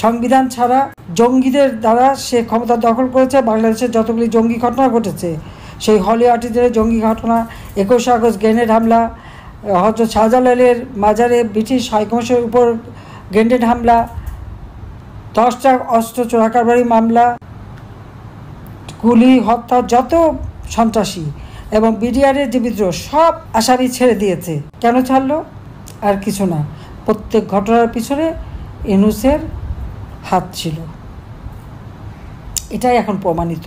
সংবিধান ছাড়া জঙ্গিদের দ্বারা সে ক্ষমতা দখল করেছে। বাংলাদেশের যতগুলি জঙ্গি ঘটনা ঘটেছে, সেই হলি আর্টিজানের জঙ্গি ঘটনা, 21 আগস্ট গ্রেনেড হামলা, হযরত শাহজালালের মাজারে ব্রিটিশ হাইকমিশনের উপর গ্রেনেড হামলা, 10টা অস্ত্র চোরাকারবারি মামলা, গুলি, হত্যা, যত সন্ত্রাসী এবং বিডিআরের যে বিদ্রোহ, সব আসামি ছেড়ে দিয়েছে। কেন ছাড়লো? আর কিছু না, প্রত্যেক ঘটনার পিছনে ইউনূসের হাত ছিল। এটাই এখন প্রমাণিত,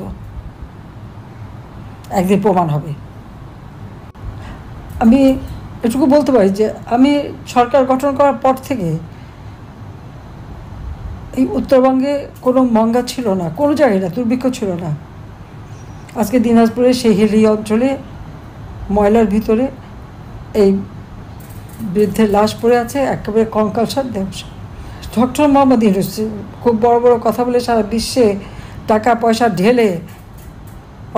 একদিন প্রমাণ হবে। আমি এটুকু বলতে পারি যে আমি সরকার গঠন করার পর থেকে এই উত্তরবঙ্গে কোনো মঙ্গা ছিল না, কোনো জায়গায় না, দুর্ভিক্ষ ছিল না। আজকে দিনাজপুরে সেই হিলি অঞ্চলে ময়লার ভিতরে এই বৃদ্ধের লাশ পড়ে আছে, একেবারে কঙ্কালসার দেহ। ডক্টর মোহাম্মদ ইউনূস খুব বড় বড় কথা বলে সারা বিশ্বে টাকা পয়সা ঢেলে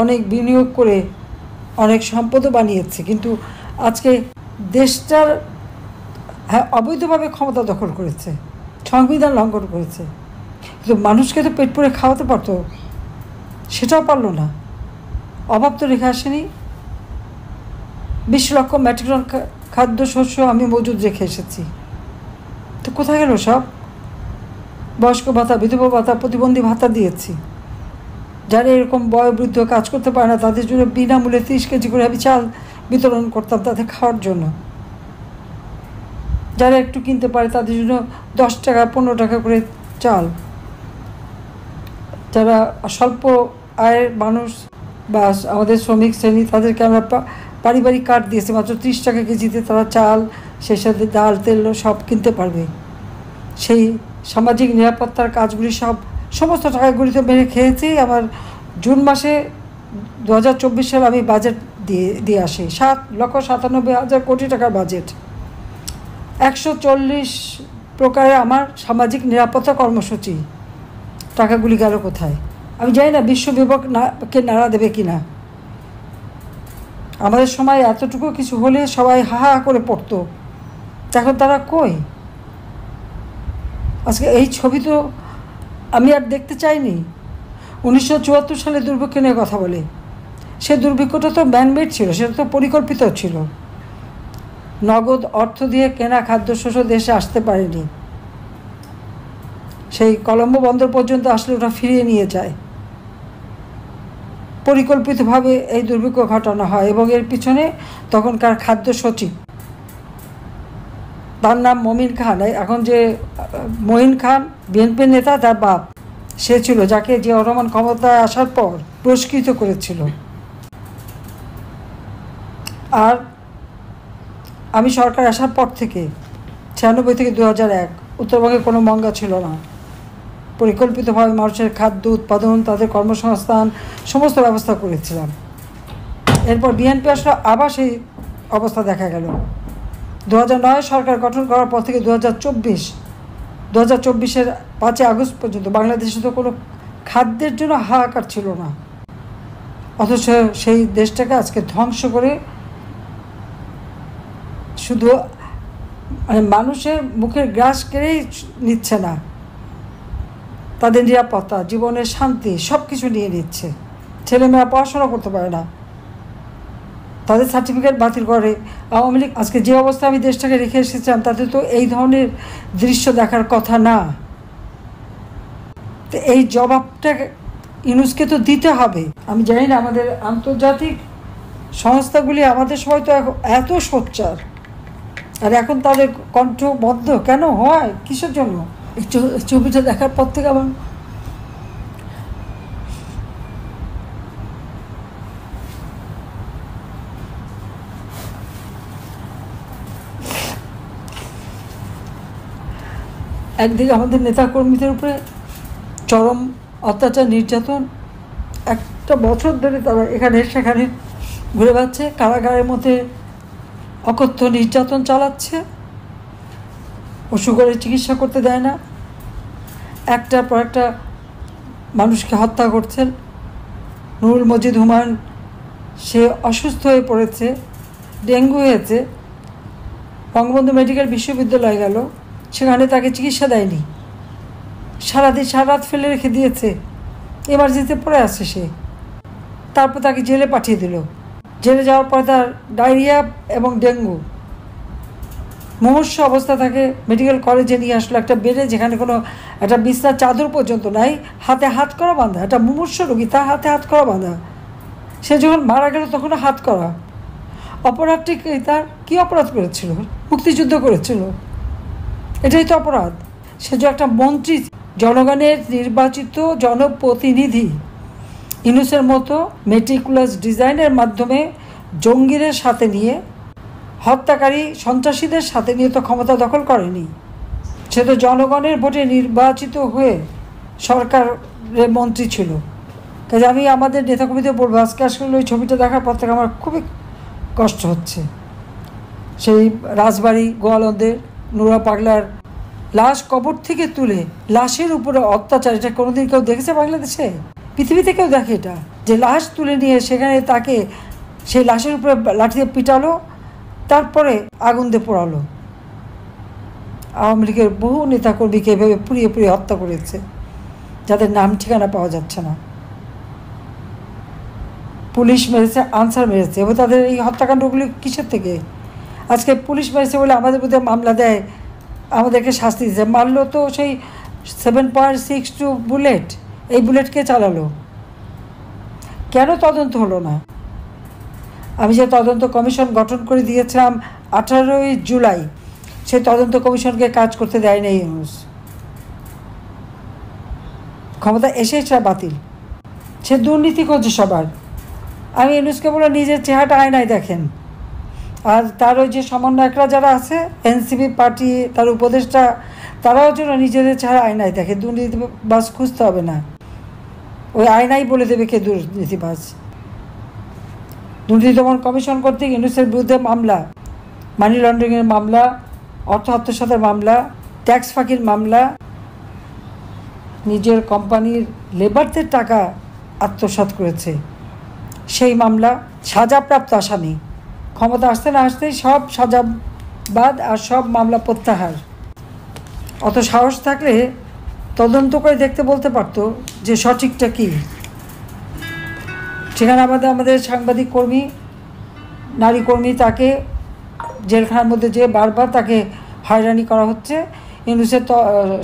অনেক বিনিয়োগ করে অনেক সম্পদও বানিয়েছে, কিন্তু আজকে দেশটার অবৈধভাবে ক্ষমতা দখল করেছে, সংবিধান লঙ্ঘন করেছে। কিন্তু মানুষকে তো পেট পুরে খাওয়াতে পারতো, সেটাও পারলো না। অভাব তো রেখে আসেনি। 20 লক্ষ মেট্রিক টন খাদ্যশস্য আমি মজুদ রেখে এসেছি, তো কোথায় গেল সব? বয়স্ক ভাতা, বিধবা ভাতা, প্রতিবন্ধী ভাতা দিয়েছি। যারা এরকম বয়োবৃদ্ধ কাজ করতে পারে না তাদের জন্য বিনামূল্যে 30 কেজি করে আমি চাল বিতরণ করতাম তাদের খাওয়ার জন্য। যারা একটু কিনতে পারে তাদের জন্য 10 টাকা 15 টাকা করে চাল। যারা স্বল্প আয়ের মানুষ বা আমাদের শ্রমিক শ্রেণী, তাদেরকে আমরা পারিবারিক কার্ড দিয়েছি, মাত্র 30 টাকা কেজিতে তারা চাল, সেই সাথে ডাল তেল সব কিনতে পারবে। সেই সামাজিক নিরাপত্তার কাজগুলি সমস্ত টাকাগুলিতে মেরে খেয়েছি। আমার জুন মাসে 2024 সালে আমি বাজেট দিয়ে আসি, 7,97,000 কোটি টাকার বাজেট। 140 প্রকারে আমার সামাজিক নিরাপত্তা কর্মসূচি। টাকাগুলি গেল কোথায়? আমি জানি না বিশ্ব বিবেককে নাড়া দেবে কিনা। আমাদের সময় এতটুকু কিছু হলে সবাই হা হা করে পড়তো, এখন তারা কই? আজকে এই ছবি তো আমি আর দেখতে চাইনি। 1974 সালে দুর্ভিক্ষ নিয়ে কথা বলে, সে দুর্ভিক্ষটা তো ম্যানমেড ছিল, সেটা তো পরিকল্পিত ছিল। নগদ অর্থ দিয়ে কেনা খাদ্যশস্য দেশে আসতে পারেনি, সেই কলম্বো বন্দর পর্যন্ত আসলে ওটা ফিরিয়ে নিয়ে যায়। পরিকল্পিতভাবে এই দুর্ভিক্ষ ঘটানো হয় এবং এর পিছনে তখনকার খাদ্য সচিব, তার নাম মমিন খান, এখন যে মঈন খান বিএনপির নেতা, তার বাপ সে ছিল, যাকে জিয়াউর রহমান ক্ষমতায় আসার পর পুরস্কৃত করেছিল। আর আমি সরকার আসার পর থেকে 96 থেকে 2001 উত্তরবঙ্গে কোনো মঙ্গা ছিল না। পরিকল্পিতভাবে মানুষের খাদ্য উৎপাদন, তাদের কর্মসংস্থান সমস্ত ব্যবস্থা করেছিলাম। এরপর বিএনপি আসলে আবার সেই অবস্থা দেখা গেল। 2009 সরকার গঠন করার পর থেকে 2024-এর 5 আগস্ট পর্যন্ত বাংলাদেশে তো কোনো খাদ্যের জন্য হাহাকার ছিল না, অথচ সেই দেশটাকে আজকে ধ্বংস করে শুধু মানুষের মুখের গ্রাস কেড়েই নিচ্ছে না, তাদের নিরাপত্তা, জীবনের শান্তি সব কিছু নিয়ে নিচ্ছে। ছেলেমেয়েরা পড়াশোনা করতে পারে না, তাদের সার্টিফিকেট বাতিল করে। আওয়ামী লীগ আজকে যে অবস্থা আমি দেশটাকে রেখে এসেছিলাম, তাতে তো এই ধরনের দৃশ্য দেখার কথা না। তো এই জবাবটা ইউনূসকে তো দিতে হবে। আমি জানি না আমাদের আন্তর্জাতিক সংস্থাগুলি আমাদের সময় তো এত সোচ্চার, আর এখন তাদের কণ্ঠ বদ্ধ কেন হয়? কিসের জন্য? এই ছবিটা দেখার পর থেকে আমার একদিকে আমাদের নেতাকর্মীদের উপরে চরম অত্যাচার, নির্যাতন, একটা বছর ধরে তারা এখানে সেখানে ঘুরে বেড়াচ্ছে, কারাগারের মধ্যে অকথ্য নির্যাতন চালাচ্ছে, অসুখ করে চিকিৎসা করতে দেয় না, একটার পর একটা মানুষকে হত্যা করছেন। নুরুল মজিদ হুমায়ুন, সে অসুস্থ হয়ে পড়েছে, ডেঙ্গু হয়েছে, বঙ্গবন্ধু মেডিকেল বিশ্ববিদ্যালয়ে গেল, সেখানে তাকে চিকিৎসা দেয়নি, সারা রাত ফেলে রেখে দিয়েছে, এমার্জেন্সিতে পড়ে আসছে সে। তারপর তাকে জেলে পাঠিয়ে দিল। জেলে যাওয়ার পর তার ডায়রিয়া এবং ডেঙ্গু। মুমূর্ষু অবস্থা, তাকে মেডিকেল কলেজে নিয়ে আসলো, একটা বেডে যেখানে কোনো একটা বিছনার চাদর পর্যন্ত নাই, হাতে হাত করা বাঁধা। একটা মুমূর্ষু রোগী, তার হাতে হাত করা বাঁধা। সে যখন মারা গেল তখনও হাত করা। অপরাধটি তার কী অপরাধ করেছিল? মুক্তিযুদ্ধ করেছিল, এটাই তো অপরাধ। সে যে একটা মন্ত্রী, জনগণের নির্বাচিত জনপ্রতিনিধি। ইউনূসের মতো মেটিকুলাস ডিজাইনের মাধ্যমে জঙ্গিদের সাথে নিয়ে, হত্যাকারী সন্ত্রাসীদের সাথে নিয়ে তো ক্ষমতা দখল করেনি। সে তো জনগণের ভোটে নির্বাচিত হয়ে সরকারের মন্ত্রী ছিল। কাজে আমি আমাদের নেতাকর্মীদের বলবো, আজকে আসলে ওই ছবিটা দেখার পর থেকে আমার খুবই কষ্ট হচ্ছে। সেই রাজবাড়ি গোয়ালন্দের নুরা পাগলার লাশ কবর থেকে তুলে লাশের উপরে অত্যাচার, এটা কোনোদিন কেউ দেখেছে বাংলাদেশে? পৃথিবীতে কেউ দেখে এটা? যে লাশ তুলে নিয়ে সেখানে তাকে সেই লাশের উপরে লাঠি দিয়ে পিটালো, তারপরে আগুন দিয়ে পোড়ালো। আওয়ামী লীগের বহু নেতাকর্মীকে এভাবে পুড়িয়ে পুড়িয়ে হত্যা করেছে, যাদের নাম ঠিকানা পাওয়া যাচ্ছে না। পুলিশ মেরেছে, আনসার মেরেছে, এবং তাদের এই হত্যাকাণ্ডগুলি কিসের থেকে? আজকে পুলিশ মেরেছে বলে আমাদের বিরুদ্ধে মামলা দেয়, আমাদেরকে শাস্তি দিচ্ছে। মারলো তো সেই 7.62 বুলেট। এই বুলেটকে চালালো কেন? তদন্ত হলো না। আমি যে তদন্ত কমিশন গঠন করে দিয়েছিলাম 18ই জুলাই, সেই তদন্ত কমিশনকে কাজ করতে দেয় না ইউনূস। ক্ষমতা এসে সেটা বাতিল। সে দুর্নীতি করছে সবার। আমি ইউনূসকে বলে নিজের চেহারাটা আয়নায় দেখেন। আর তার ওই যে সমন্বয়করা যারা আছে, এনসিপি পার্টি, তার উপদেষ্টা, তারাও যেন নিজেদের চেহারা আয়নায় দেখে। দুর্নীতিবাজ খুঁজতে হবে না, ওই আয়নাই বলে দেবে কে দুর্নীতিবাজ। দুর্নীতি দমন কমিশন করতে ইউনূসের বিরুদ্ধে মামলা, মানি লন্ডারিংয়ের মামলা, অর্থ আত্মসাতের মামলা, ট্যাক্স ফাঁকির মামলা, নিজের কোম্পানির লেবারদের টাকা আত্মসাৎ করেছে সেই মামলা, সাজাপ্রাপ্ত আসামি। ক্ষমতা আসতে না আসতেই সব সাজা বাদ আর সব মামলা প্রত্যাহার। অত সাহস থাকলে তদন্ত করে দেখতে বলতে পারতো যে সঠিকটা কী। সেখানে আমাদের সাংবাদিক কর্মী, নারী কর্মী, তাকে জেলখানার মধ্যে যে বারবার তাকে হয়রানি করা হচ্ছে। ইউনূসের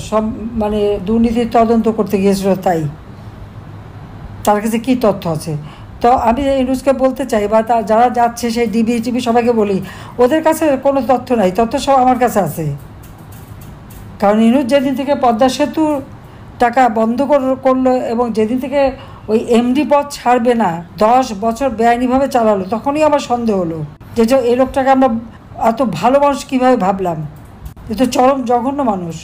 সব মানে দুর্নীতির তদন্ত করতে গিয়েছিল, তাই তার কাছে কী তথ্য আছে? তো আমি ইউনূসকে বলতে চাই, বা যারা যাচ্ছে সেই ডিবি টিভি সবাইকে বলি, ওদের কাছে কোনো তথ্য নাই, তথ্য সব আমার কাছে আছে। কারণ ইউনূস যেদিন থেকে পদ্মা সেতুর টাকা বন্ধ করলো এবং যেদিন থেকে ওই এমডি পদ ছাড়বে না, 10 বছর বেআইনিভাবে চালালো, তখনই আমার সন্দেহ হলো যে এই লোকটাকে আমরা এত ভালো মানুষ কীভাবে ভাবলাম। এ তো চরম জঘন্য মানুষ।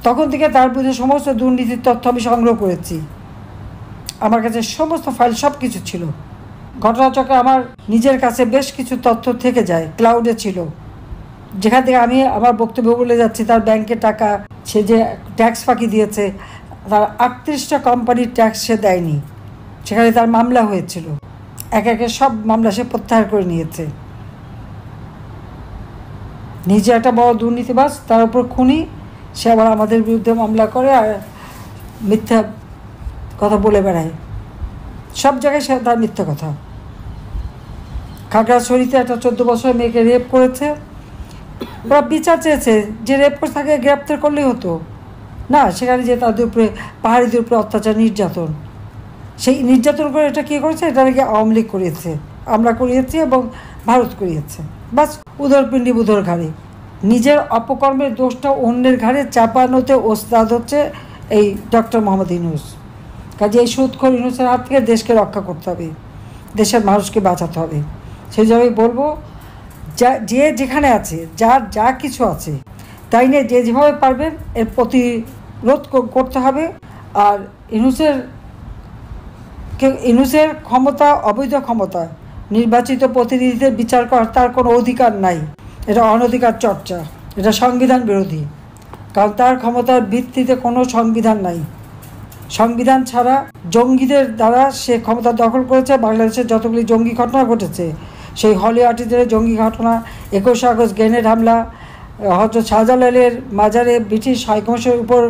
তখন থেকে তার বিরুদ্ধে সমস্ত দুর্নীতির তথ্য আমি সংগ্রহ করেছি। আমার কাছে সমস্ত ফাইল সব কিছু ছিল। ঘটনাচক্রে আমার নিজের কাছে বেশ কিছু তথ্য থেকে যায়, ক্লাউডে ছিল, যেখান থেকে আমি আমার বক্তব্য বলে যাচ্ছি। তার ব্যাংকের টাকা, সে যে ট্যাক্স ফাঁকি দিয়েছে, তার 38টা কোম্পানির ট্যাক্স সে দেয়নি, সেখানে তার মামলা হয়েছিল। একে একে সব মামলা সে প্রত্যাহার করে নিয়েছে। নিজে একটা বড় দুর্নীতিবাজ, তার উপর খুনি, সে আবার আমাদের বিরুদ্ধে মামলা করে আর মিথ্যা কথা বলে বেড়ায়। সব জায়গায় সে তার মিথ্যা কথা। খাগড়াছড়িতে একটা 14 বছরের মেয়েকে রেপ করেছে, ওরা বিচার চেয়েছে যে রেপ করে তাকে গ্রেপ্তার করলেই হতো না, সেখানে যে তাদের উপরে, পাহাড়িদের উপরে অত্যাচার, নির্যাতন। সেই নির্যাতন করে এটা কী করেছে? এটা নাকি আওয়ামী লীগ করিয়েছে, আমরা করিয়েছি এবং ভারত করিয়েছে। বাস, উদরপিণ্ডি বুধর ঘাড়ে। নিজের অপকর্মের দোষটা অন্যের ঘাড়ে চাপানোতে ওস্তাদ হচ্ছে এই ডক্টর মোহাম্মদ ইউনূস। কাজে এই সুদখোর ইউনূসের হাত থেকে দেশকে রক্ষা করতে হবে, দেশের মানুষকে বাঁচাতে হবে। সেই জন্যই বলবো, যে যেখানে আছে, যার যা কিছু আছে, তাই নিয়ে যে যেভাবে পারবেন এর প্রতিরোধ করতে হবে। আর ইউনূসের ক্ষমতা, অবৈধ ক্ষমতা, নির্বাচিত প্রতিনিধিদের বিচার করার তার কোনো অধিকার নাই। এটা অনধিকার চর্চা, এটা সংবিধান বিরোধী। কারণ তার ক্ষমতার ভিত্তিতে কোনো সংবিধান নাই। সংবিধান ছাড়া জঙ্গিদের দ্বারা সে ক্ষমতা দখল করেছে। বাংলাদেশের যতগুলি জঙ্গি ঘটনা ঘটেছে, সেই হলি আর্টিস্টদের জঙ্গি ঘটনা, 21শে আগস্ট গ্রেনেড হামলা, হয়তো শাহজালালের মাজারে ব্রিটিশ হাইকমিশনের উপর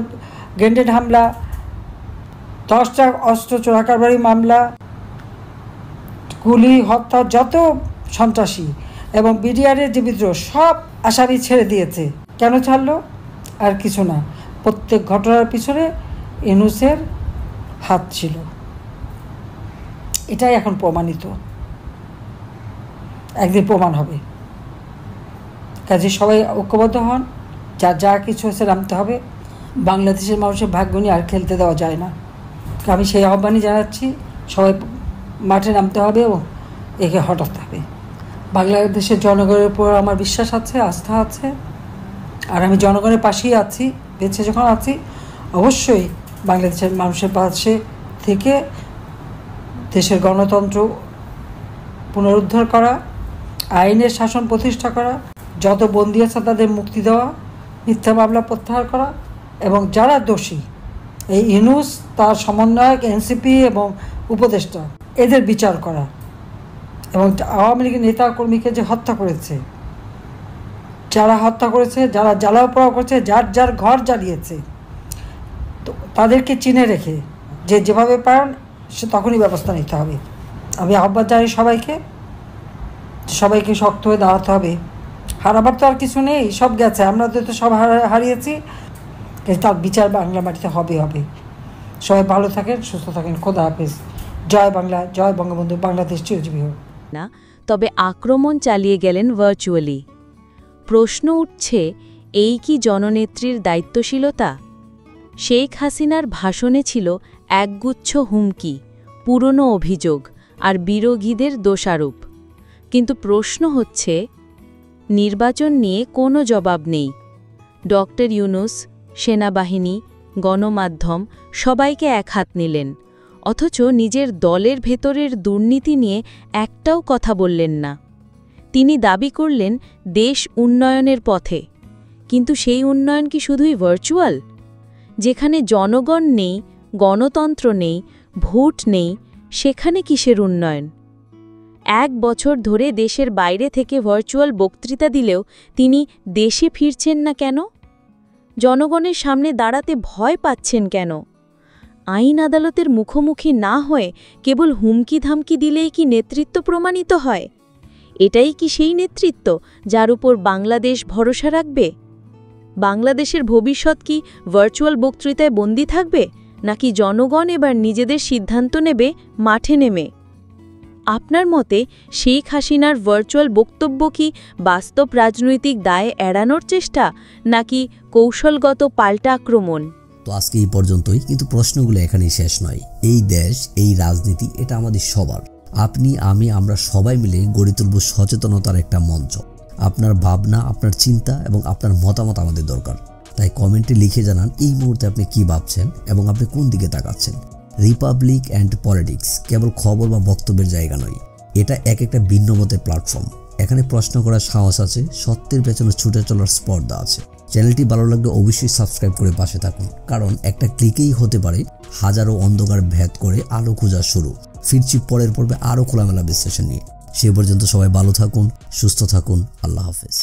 গ্রেনেড হামলা, 10টা অস্ত্র চোরাকারবারি মামলা, গুলি, হত্যা, যত সন্ত্রাসী এবং বিডিআরের যে বিদ্রোহ সব আসামি ছেড়ে দিয়েছে। কেন ছাড়লো? আর কিছু না, প্রত্যেক ঘটনার পিছনে ইউনূসের হাত ছিল। এটাই এখন প্রমাণিত, একদিন প্রমাণ হবে। কাজে সবাই ঐক্যবদ্ধ হন, যা কিছু হচ্ছে নামতে হবে। বাংলাদেশের মানুষের ভাগ্য নিয়ে আর খেলতে দেওয়া যায় না। আমি সেই আহ্বানই জানাচ্ছি, সবাই মাঠে নামতে হবে এবং একে হটাতে হবে। বাংলাদেশের জনগণের উপর আমার বিশ্বাস আছে, আস্থা আছে, আর আমি জনগণের পাশেই আছি। বেঁচে যখন আছি অবশ্যই বাংলাদেশের মানুষের পাশে থেকে দেশের গণতন্ত্র পুনরুদ্ধার করা, আইনের শাসন প্রতিষ্ঠা করা, যত বন্দী আছে তাদের মুক্তি দেওয়া, মিথ্যা মামলা প্রত্যাহার করা, এবং যারা দোষী এই ইউনূস, তার সমন্বয়ক, এনসিপি এবং উপদেষ্টা, এদের বিচার করা, এবং আওয়ামী লীগের নেতা কর্মীকে যে হত্যা করেছে, যারা হত্যা করেছে, যারা জ্বালাও পোড়াও করেছে, যার ঘর জ্বালিয়েছে, তো তাদেরকে চিনে রেখে যে যেভাবে পারেন সে তখনই ব্যবস্থা নিতে হবে। আমি আহ্বান জানাই সবাইকে শক্ত হয়ে দাঁড়াতে হবে। হারাবার তো আর কিছু নেই, সব গেছে, আমরা তো সব হারিয়েছি। তার বিচার বাংলা মাটিতে হবে। সবাই ভালো থাকেন, সুস্থ থাকেন। খোদা হাফেজ। জয় বাংলা, জয় বঙ্গবন্ধু, বাংলাদেশ চিরজীবী হোক। না, তবে আক্রমণ চালিয়ে গেলেন ভার্চুয়ালি। প্রশ্ন উঠছে, এই কি জননেত্রীর দায়িত্বশীলতা? শেখ হাসিনার ভাষণে ছিল একগুচ্ছ হুমকি, পুরনো অভিযোগ আর বিরোধীদের দোষারোপ। কিন্তু প্রশ্ন হচ্ছে, নির্বাচন নিয়ে কোনো জবাব নেই। ডক্টর ইউনূস, সেনাবাহিনী, গণমাধ্যম সবাইকে এক হাত নিলেন, অথচ নিজের দলের ভেতরের দুর্নীতি নিয়ে একটাও কথা বললেন না। তিনি দাবি করলেন দেশ উন্নয়নের পথে, কিন্তু সেই উন্নয়ন কি শুধুই ভার্চুয়াল? যেখানে জনগণ নেই, গণতন্ত্র নেই, ভোট নেই, সেখানে কিসের উন্নয়ন? 1 বছর ধরে দেশের বাইরে থেকে ভার্চুয়াল বক্তৃতা দিলেও তিনি দেশে ফিরছেন না কেন? জনগণের সামনে দাঁড়াতে ভয় পাচ্ছেন কেন? আইন আদালতের মুখোমুখি না হয়ে কেবল হুমকি ধামকি দিলেই কি নেতৃত্ব প্রমাণিত হয়? এটাই কি সেই নেতৃত্ব যার উপর বাংলাদেশ ভরসা রাখবে? বাংলাদেশের ভবিষ্যৎ কি ভার্চুয়াল বক্তৃতায় বন্দী থাকবে, নাকি জনগণ এবার নিজেদের সিদ্ধান্ত নেবে মাঠে নেমে? আপনার মতে শেখ হাসিনার ভার্চুয়াল বক্তব্য কি বাস্তব রাজনৈতিক দায় এড়ানোর চেষ্টা, নাকি কৌশলগত পাল্টা আক্রমণ? তো আজকে এই পর্যন্তই, কিন্তু প্রশ্নগুলো এখানেই শেষ নয়। এই দেশ, এই রাজনীতি, এটা আমাদের সবার। আপনি, আমি, আমরা সবাই মিলে গড়ে তুলব সচেতনতার একটা মঞ্চ। আপনার ভাবনা, আপনার চিন্তা এবং আপনার মতামত আমাদের দরকার। তাই কমেন্টে লিখে জানান এই মুহূর্তে আপনি কি ভাবছেন এবং আপনি কোন দিকে তাকাচ্ছেন। রিপাবলিক অ্যান্ড পলিটিক্স কেবল খবর বা বক্তব্যের জায়গা নয়, এটা একটা ভিন্ন মতের প্ল্যাটফর্ম। এখানে প্রশ্ন করার সাহস আছে, সত্যের পেছনে ছুটে চলার স্পর্ধা আছে। চ্যানেলটি ভালো লাগলে অবশ্যই সাবস্ক্রাইব করে পাশে থাকুন, কারণ একটা ক্লিকেই হতে পারে হাজারো অন্ধকার ভেদ করে আলো খোঁজা শুরু। ফিরছি পরের পর্বে আরও খোলামেলা বিশ্লেষণ নিয়ে। সে পর্যন্ত সবাই ভালো থাকুন, সুস্থ থাকুন। আল্লাহ হাফেজ।